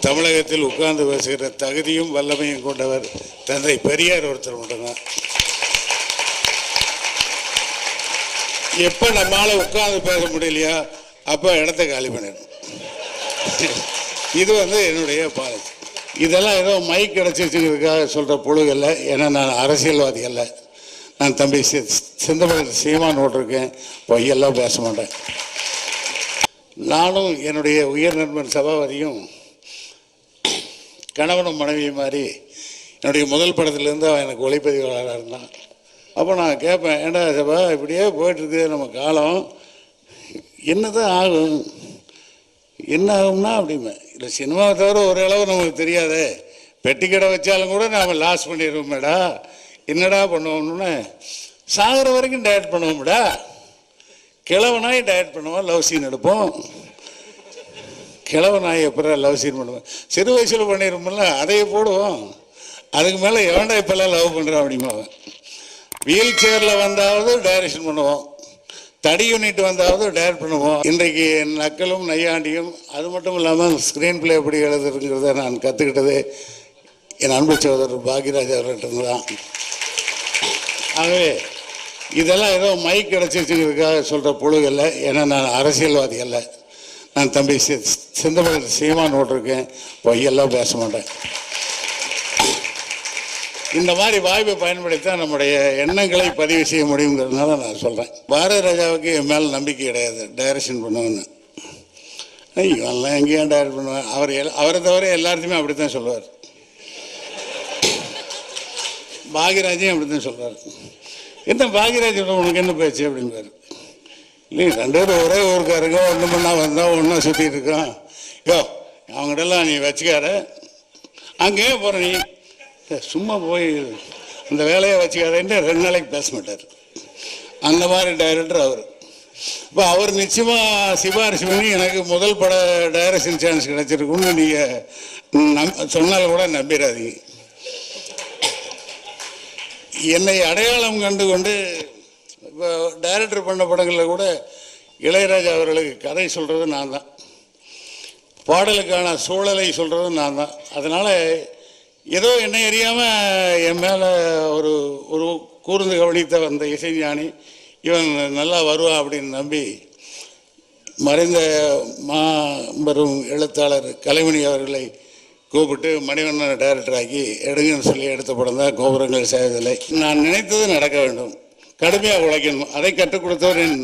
தமிழகத்தில் உட்கார்ந்து பேசுகிற தகுதியும் வல்லமையும் கொண்டவர் தந்தை பெரியார் ஒருத்தர் மட்டும்தான். எப்போ நம்மளால உட்கார்ந்து பேச முடியலையா அப்போ இடத்த காலி பண்ணிடணும். இது என்னுடைய பாலிசி. இதெல்லாம் ஏதோ மைக் கிடச்சிருச்சுங்கிறதுக்காக சொல்கிற பொழுகல்ல. ஏன்னா நான் அரசியல்வாதி அல்ல. நான் தம்பி சிந்தமன் சீமான் ஓட்டிருக்கேன். பொய்யெல்லாம் பேச மாட்டேன். நானும் என்னுடைய உயர் நண்பன் சபாபதியும் கணவனும் மனைவி மாதிரி என்னுடைய முதல் படத்துலேருந்து அவன் எனக்கு ஒளிப்பதிவாளராக இருந்தான். அப்போ நான் கேட்பேன், ஏண்டா சபா இப்படியே போயிட்டுருக்கு நம்ம காலம், என்ன தான் ஆகும், என்ன ஆகும்னா அப்படிம்பேன். இல்லை சினிமாவை தவிர ஒரு அளவு நமக்கு தெரியாதே, பெட்டி கடை வச்சாலும் கூட நாம் லாஸ் பண்ணிடுவோமேடா, என்னடா பண்ணுவோம்னு சாகிற வரைக்கும் டயட் பண்ணுவோம்டா. கிழவனாய் டயட் பண்ணுவோம், லவ் சீன் எடுப்போம். கிழவனாய் எப்போ லவ் சீன் பண்ணுவோம், சிறு வயசில் பண்ணிடுவோம்ல, அதையே போடுவோம். அதுக்கு மேலே எவன்டா இப்போல்லாம் லவ் பண்ணுறான் அப்படிம்பாங்க. வீல் சேரில் வந்தாவது டைரக்ஷன் பண்ணுவோம், தடி யூனிட் வந்தாவது டைரக்ட் பண்ணுவோம். இன்றைக்கு நக்கலும் நையாண்டியும் அது மட்டும் இல்லாமல் ஸ்க்ரீன் பிளே எப்படி எழுதுறதுங்கிறத நான் கற்றுக்கிட்டது என் அன்பு சகோதரர் பாக்யராஜ் அவர்கிட்ட தான். ஆகவே இதெல்லாம் ஏதோ மைக் கிடச்சிருச்சுங்கிறதுக்காக சொல்கிற பொழுகல்ல. ஏன்னா நான் அரசியல்வாதி அல்ல. நான் தம்பி சிந்தமன் சீமான் ஓட்டிருக்கேன். பொய்யெல்லாம் பேச மாட்டேன். இந்த மாதிரி வாய்ப்பை பயன்படுத்தி நம்முடைய எண்ணங்களை பதிவு செய்ய முடியுங்கிறதுனால நான் சொல்கிறேன். பாரத ராஜாவுக்கு என் மேலே நம்பிக்கை கிடையாது டைரக்ஷன் பண்ணுவேன்னு. இவெல்லாம் எங்கேயும் டைரக்ட் பண்ணுவேன். அவரை தவிர எல்லாத்தையுமே அப்படி தான் சொல்லுவார். பாக்யராஜையும் அப்படி தான் சொல்லுவார். என்ன பாக்யராஜ் உனக்கு என்ன பேச்சு அப்படின்பார். இல்லைங்க, ரெண்டு பேரும் ஒரே ஊருக்காருங்க, ஒன்று பண்ணா வந்தால் ஒன்றா சுற்றிட்டு இருக்கோம். யோ அவங்ககிட்டலாம் நீ வச்சுக்கார, அங்கேயே போகிற நீ சும்மா போய் இந்த வேலையை வச்சுக்காரன்ட்டு 2 நாளைக்கு பேச மாட்டார். அந்த மாதிரி டைரக்டர் அவர். இப்போ அவர் நிச்சயமாக சிபாரிசு பண்ணி எனக்கு முதல் பட டைரக்ஷன் சான்ஸ் கிடச்சிருக்குன்னு நீங்கள் சொன்னாலும் கூட நம்பிடாதீங்க. என்னை அடையாளம் கண்டு கொண்டு இப்போ டைரக்டர் பண்ண படங்களில் கூட இளையராஜா அவர்களுக்கு கதை சொல்கிறது நான் தான், பாடலுக்கான சூழலை சொல்கிறது நான் தான். அதனால் ஏதோ என்னை அறியாமல் என் மேலே ஒரு ஒரு கூர்ந்து கவனித்த வந்த இசைஞானி இவன் நல்லா வருவான் அப்படின்னு நம்பி மறைந்த மாபெரும் எழுத்தாளர் கலைமணி அவர்களை கூப்பிட்டு மணிவண்ணனை டைரக்டர் ஆக்கி எடுங்கன்னு சொல்லி எடுத்த படம் தான் கோபுரங்கள் செய்வதில்லை. நான் நினைத்தது நடக்க வேண்டும், கடுமையாக உழைக்கணும். அதை கற்றுக் கொடுத்தவர் என்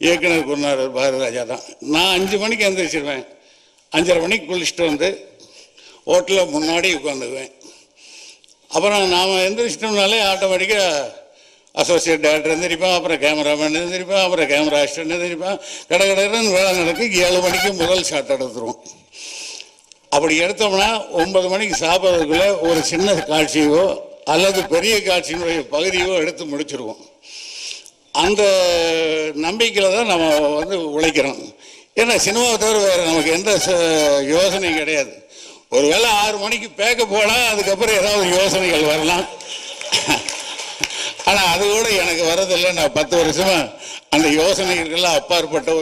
இயக்குனர் குருநார் பாரதிராஜா தான். நான் 5 மணிக்கு எழுந்திரிச்சிருவேன். 5:30 மணிக்கு குளிச்சுட்டு வந்து ஹோட்டலில் முன்னாடி உட்காந்துக்குவேன். அப்புறம் நாம் எந்திரிச்சிட்டோம்னாலே ஆட்டோமேட்டிக்காக அசோசியேட் டைரக்டர் எழுந்திரிப்பேன், அப்புறம் கேமராமேன் எழுந்திரிப்பேன், அப்புறம் கேமரா அசிஸ்டன்ட் எழுந்திரிப்பேன். கடற்கடன்னு வேலை நடக்கு. 7 மணிக்கு முதல் ஷாட் எடுத்துருவோம். அப்படி எடுத்தோம்னா 9 மணிக்கு சாப்பிட்றதுக்குள்ளே ஒரு சின்ன காட்சியோ அல்லது பெரிய காட்சியினுடைய பகுதியோ எடுத்து முடிச்சிருவோம். அந்த நம்பிக்கையில் தான் நம்ம உழைக்கிறோம். ஏன்னா சினிமாவை தவிர வேறு நமக்கு எந்த யோசனையும் கிடையாது. ஒருவேளை 6 மணிக்கு பேக்க போனால் அதுக்கப்புறம் ஏதாவது யோசனைகள் வரலாம். ஆனால் அது கூட எனக்கு வரதில்லை. நான் 10 வருஷமாக அந்த யோசனைகளுக்கெல்லாம் அப்பாற்பட்ட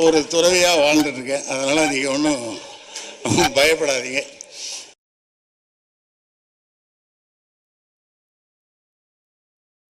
ஒரு துறவியாக வாழ்ந்துட்டுருக்கேன். அதனால் நீங்கள் ஒன்றும் பயப்படாதீங்க.